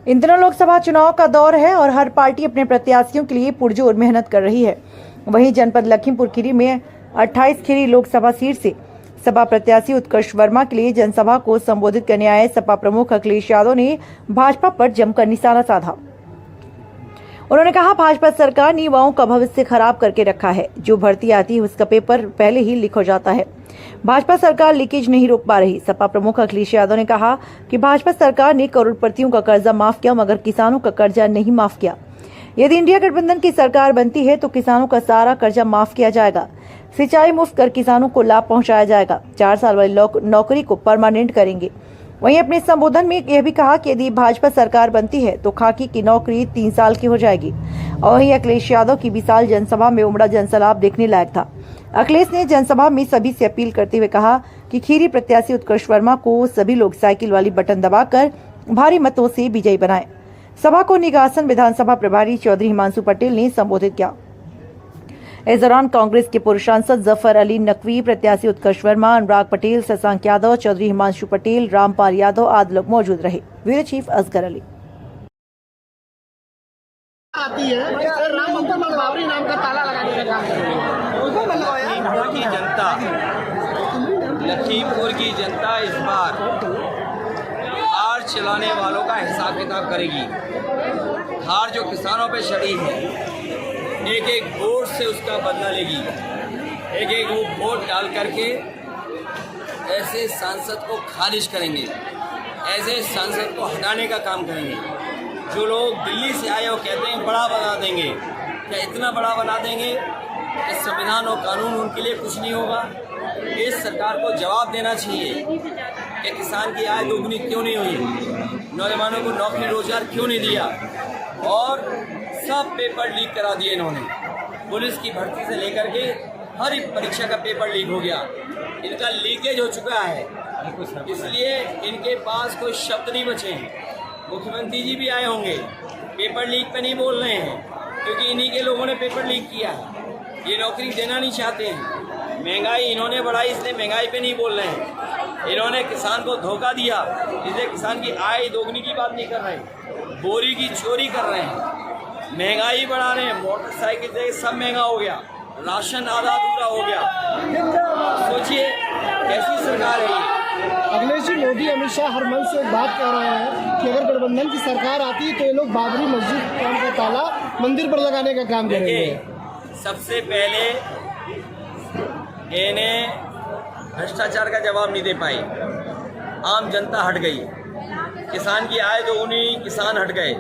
इन दिनों लोकसभा चुनाव का दौर है और हर पार्टी अपने प्रत्याशियों के लिए पुरजोर मेहनत कर रही है। वहीं जनपद लखीमपुर खीरी में 28 खीरी लोकसभा सीट से सपा प्रत्याशी उत्कर्ष वर्मा के लिए जनसभा को संबोधित करने आए सपा प्रमुख अखिलेश यादव ने भाजपा पर जमकर निशाना साधा। उन्होंने कहा, भाजपा सरकार ने युवाओं का भविष्य खराब करके रखा है। जो भर्ती आती है उसका पेपर पहले ही लीक हो जाता है। भाजपा सरकार लीकेज नहीं रोक पा रही। सपा प्रमुख अखिलेश यादव ने कहा कि भाजपा सरकार ने करोड़पतियों का कर्जा माफ किया मगर किसानों का कर्जा नहीं माफ किया। यदि इंडिया गठबंधन की सरकार बनती है तो किसानों का सारा कर्जा माफ किया जाएगा। सिंचाई मुफ्त कर किसानों को लाभ पहुंचाया जाएगा। 4 साल वाली नौकरी को परमानेंट करेंगे। वहीं अपने संबोधन में यह भी कहा कि यदि भाजपा सरकार बनती है तो खाकी की नौकरी 3 साल की हो जाएगी। और वहीं अखिलेश यादव की विशाल जनसभा में उमड़ा जनसैलाब देखने लायक था। अखिलेश ने जनसभा में सभी से अपील करते हुए कहा कि खीरी प्रत्याशी उत्कर्ष वर्मा को सभी लोग साइकिल वाली बटन दबाकर भारी मतों से विजयी बनाएं। सभा को निगासन विधानसभा प्रभारी चौधरी हिमांशु पटेल ने संबोधित किया। इस दौरान कांग्रेस के पूर्व सांसद जफर अली नकवी, प्रत्याशी उत्कर्ष वर्मा, अनुराग पटेल, शशांक यादव, चौधरी हिमांशु पटेल, रामपाल यादव आदि लोग मौजूद रहे। Bureau chief Asgar Ali. आती है राम मंदिर में बाबरी नाम का ताला लगाने का काम की जनता, लखीमपुर की जनता इस बार हार चलाने वालों का हिसाब किताब करेगी। हार जो किसानों पे चढ़ी है, एक एक वोट से उसका बदला लेगी। एक एक वोट डाल करके ऐसे सांसद को खारिज करेंगे, ऐसे सांसद को हटाने का काम करेंगे। जो लोग दिल्ली से आए वो कहते हैं बड़ा बना देंगे, क्या इतना बड़ा बना देंगे कि संविधान और कानून उनके लिए कुछ नहीं होगा। इस सरकार को जवाब देना चाहिए कि किसान की आय दोगुनी क्यों नहीं हुई, नौजवानों को नौकरी रोजगार क्यों नहीं दिया, और सब पेपर लीक करा दिए इन्होंने। पुलिस की भर्ती से लेकर के हर एक परीक्षा का पेपर लीक हो गया। इनका लीकेज हो चुका है, इसलिए इनके पास कोई शब्द नहीं बचे हैं। मुख्यमंत्री जी भी आए होंगे, पेपर लीक पे नहीं बोल रहे हैं क्योंकि इन्हीं के लोगों ने पेपर लीक किया है। ये नौकरी देना नहीं चाहते हैं। महंगाई इन्होंने बढ़ाई, इसलिए महंगाई पे नहीं बोल रहे हैं। इन्होंने किसान को धोखा दिया, इसलिए किसान की आय दोगुनी की बात नहीं कर रहे, बोरी की चोरी कर रहे हैं। महंगाई बढ़ा रहे हैं, मोटरसाइकिल से सब महंगा हो गया, राशन आधा अधूरा हो गया। सोचिए कैसी सरकार है ये। अखिलेश जी, मोदी अमित शाह हर मंच से बात कर रहे हैं कि अगर गठबंधन की सरकार आती है तो ये लोग बाबरी मस्जिद का ताला मंदिर पर लगाने का काम करेंगे। सबसे पहले इन्हें भ्रष्टाचार का जवाब नहीं दे पाई, आम जनता हट गई। किसान की आय तो उन्हीं किसान हट गए,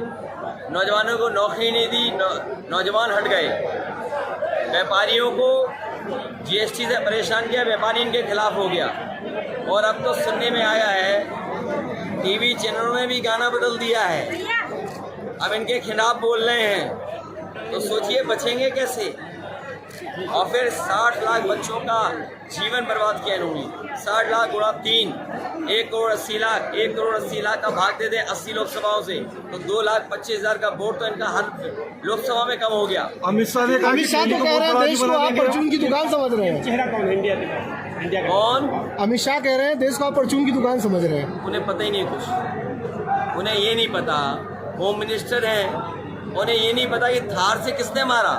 नौजवानों को नौकरी नहीं दी, नौजवान हट गए। व्यापारियों को जीएसटी से परेशान किया, व्यापारी इनके खिलाफ हो गया। और अब तो सुनने में आया है टीवी चैनलों ने भी गाना बदल दिया है, अब इनके खिलाफ बोल रहे हैं। तो सोचिए बचेंगे कैसे। और फिर 60 लाख बच्चों का जीवन बर्बाद किया इन्होंने। 60 लाख गुणा 3, 1 करोड़ 80 लाख। 1 करोड़ 80 लाख का भाग दे दें 80 लोकसभाओं से तो 2,25,000 का वोट तो इनका हर लोकसभा में कम हो गया। अमित शाह तो कह रहे हैं देश को आप परचून की दुकान समझ रहे हैं। चेहरा कौन है इंडिया कौन? अमित शाह कह रहे हैं देश को आप परचून की दुकान समझ रहे हैं। उन्हें पता ही नहीं कुछ। उन्हें ये नहीं पता, होम मिनिस्टर हैं, उन्हें ये नहीं पता कि थार से किसने मारा,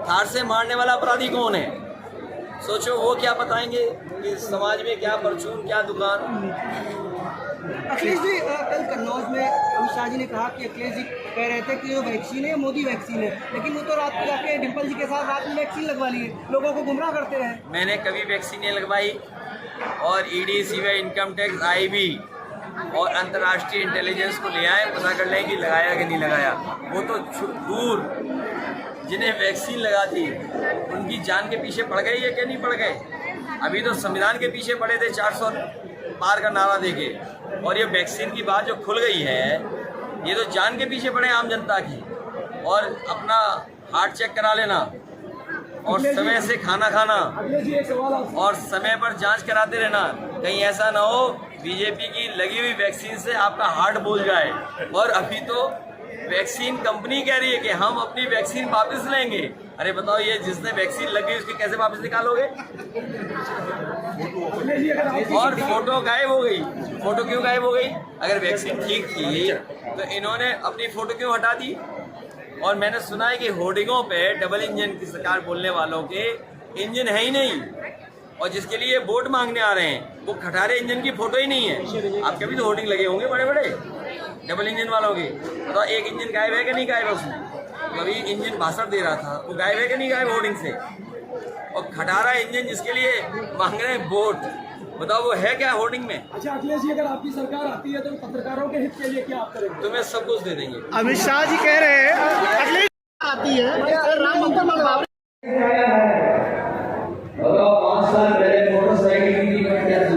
थार से मारने वाला अपराधी कौन है। सोचो वो क्या बताएंगे कि समाज में क्या परचून क्या दुकान। अखिलेश जी, कल कन्नौज में अमित शाह जी ने कहा कि अखिलेश जी कह रहे थे कि जो वैक्सीन है मोदी वैक्सीन है, लेकिन वो तो रात को जाके डिम्पल जी के साथ रात में वैक्सीन लगवा लिए, लोगों को गुमराह करते रहे। मैंने कभी वैक्सीन नहीं लगवाई और ED CBI income tax IB और अंतर्राष्ट्रीय इंटेलिजेंस को ले आए, पता कर लें कि लगाया कि नहीं लगाया। वो तो दूर जिन्हें वैक्सीन लगा दी उनकी जान के पीछे पड़ गए या क्या नहीं पड़ गए। अभी तो संविधान के पीछे पड़े थे 400 पार का नारा देके, और ये वैक्सीन की बात जो खुल गई है ये तो जान के पीछे पड़े आम जनता की। और अपना हार्ट चेक करा लेना और समय से खाना खाना और समय पर जांच कराते रहना, कहीं ऐसा ना हो बीजेपी की लगी हुई वैक्सीन से आपका हार्ट बोल जाए। और अभी तो वैक्सीन कंपनी कह रही है कि हम अपनी वैक्सीन वापस लेंगे, अरे बताओ, ये जिसने वैक्सीन लग गई उसकी कैसे वापस निकालोगे? और फोटो गायब हो गई। फोटो क्यों गायब हो गई? अगर वैक्सीन ठीक थी तो इन्होंने अपनी फोटो क्यों हटा दी? और मैंने सुना है कि होर्डिंगों पे डबल इंजन की सरकार बोलने वालों के इंजन है ही नहीं, और जिसके लिए वोट मांगने आ रहे हैं वो खटारे इंजन की फोटो ही नहीं है। आपके भी तो होर्डिंग लगे होंगे बड़े बड़े डबल इंजन वालों के। तो एक इंजन गायब है कि नहीं गायब है? उसमें अभी इंजन भाषण दे रहा था, वो गायब है कि नहीं गायब होर्डिंग से? और खटारा इंजन जिसके लिए मांग रहे हैं वोट, बताओ वो है क्या होर्डिंग में? अच्छा अखिलेश जी, अगर आपकी सरकार आती है तो पत्रकारों के हित के लिए क्या आप करेंगे? तुम्हें सब कुछ दे देंगे। अमित शाह जी कह रहे हैं अखिलेश आती है राम मंदिर बनवा बताओ, 5 साल पहले मोटरसाइकिल की कीमत क्या थी?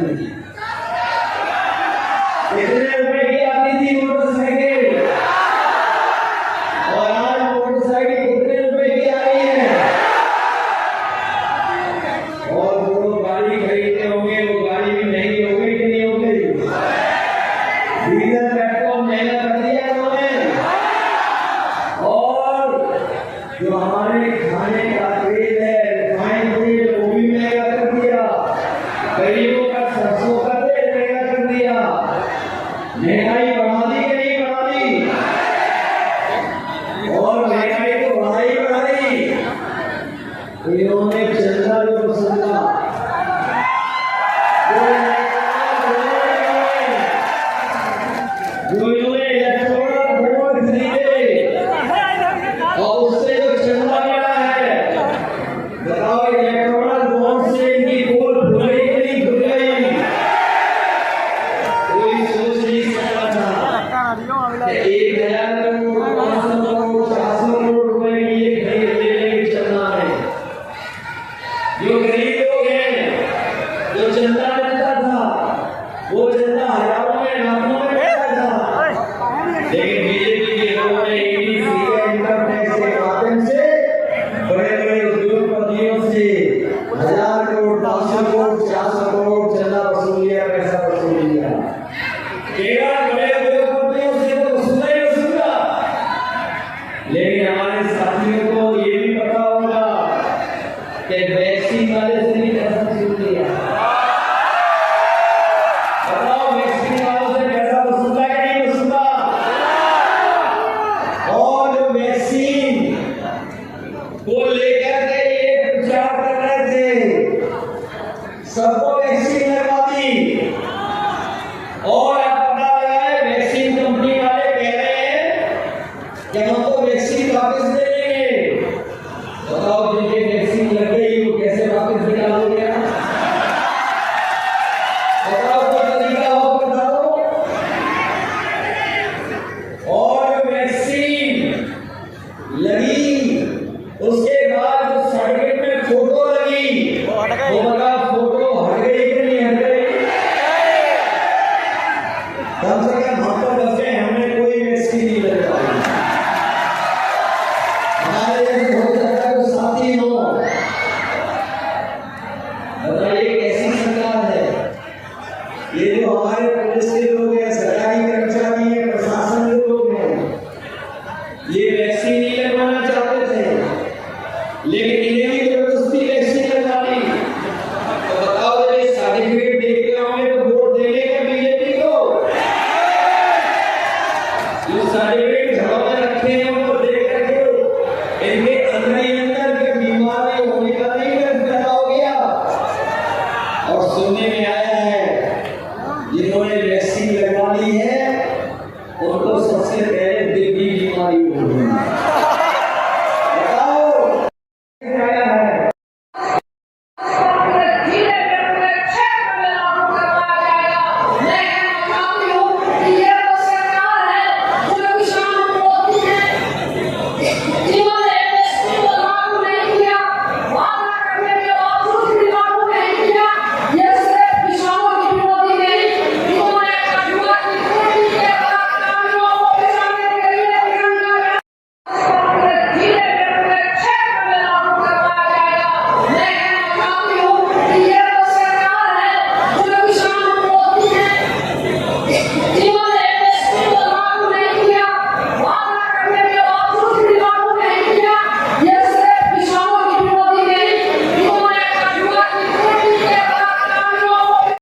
कितने रुपए की आती थी मोटरसाइकिल? और आज मोटरसाइकिल कितने रुपए की आ रही है? और वो लोग गाड़ी खरीदते होंगे, वो गाड़ी भी महंगी हो गई कि नहीं हो गई? डीजल पेट्रोल महंगा कर दिया उन्होंने, और जो हमारे खाने का तेल है, रिफाइंड तेल, वो भी महंगा कर दिया। गरीबों का सरसों का तेल महंगा कर दिया। महंगाई बढ़ा दी कि नहीं बढ़ा दी? और महंगाई तो बढ़ाई। इन्होंने चंदा जो पसंदा जो इन्होंने इलेक्ट्रॉनिक बोर्ड खरीदे और उससे जो चंदा मिला है, बताओ इलेक्ट्रॉनिक बोर्ड से इनकी पोल खुल गई कि नहीं खुल गई? कोई सोच नहीं सकता था कि 1000 करोड़, 500 करोड़, 400 करोड़ रुपए की ये खरीद लेने की चंदा है। जो गरीब लोग हैं, जो चंदा मिलता था, वो चंदा हजारों में, लाखों में मिलता था। लेकिन बीजेपी के लोगों ने इनकम टैक्स के माध्यम से बड़े बड़े उद्योगपतियों से 1000 करोड़, 500 करोड़, 400 करोड़ चंदा वसूल लिया, पैसा वसूल लिया। केवल बड़े उद्योगपतियों से तो वसूला ही वसूला। लेकिन हमारे साथियों को ये भी पता होगा कि वैक्सीन वाले से भी पैसा वसूल लिया। बताओ, वैक्सीन वालों से पैसा वसूला कि नहीं वसूला? और जो वैक्सीन को लेकर के ये प्रचार कर रहे थे, सबको वैक्सीन लगवा दी, और अब पता लगा है वैक्सीन कंपनी वाले कह रहे हैं कि हम तो वैक्सीन वापस ले लेंगे। बताओ, जिनके वैक्सीन लग गई वो कैसे वापस निकालोगे? बताओ, कोई तरीका हो बताओ। और वैक्सीन लगी, उसके बाद जो सर्टिफिकेट में फोटो लगी, वो बताओ फोटो हट गई कि नहीं हट गई? कम से कम हम तो बचे, हमें कोई वैक्सीन नहीं लग पाई। हमारे जैसे हो सकता है कोई साथी हो। बताइए कैसी सरकार है ये? जो हमारे पुलिस के लोग हैं, सरकारी कर्मचारी हैं, प्रशासन के लोग हैं, ये वैक्सीन नहीं लगवाना चाहते थे, लेकिन इन्हें भी जबरदस्ती वैक्सीन लगवा दी। तो बताओ, जब ये सर्टिफिकेट देखते होंगे तो वोट देंगे क्या बीजेपी को? जो सर्टिफिकेट घरों में रखे हैं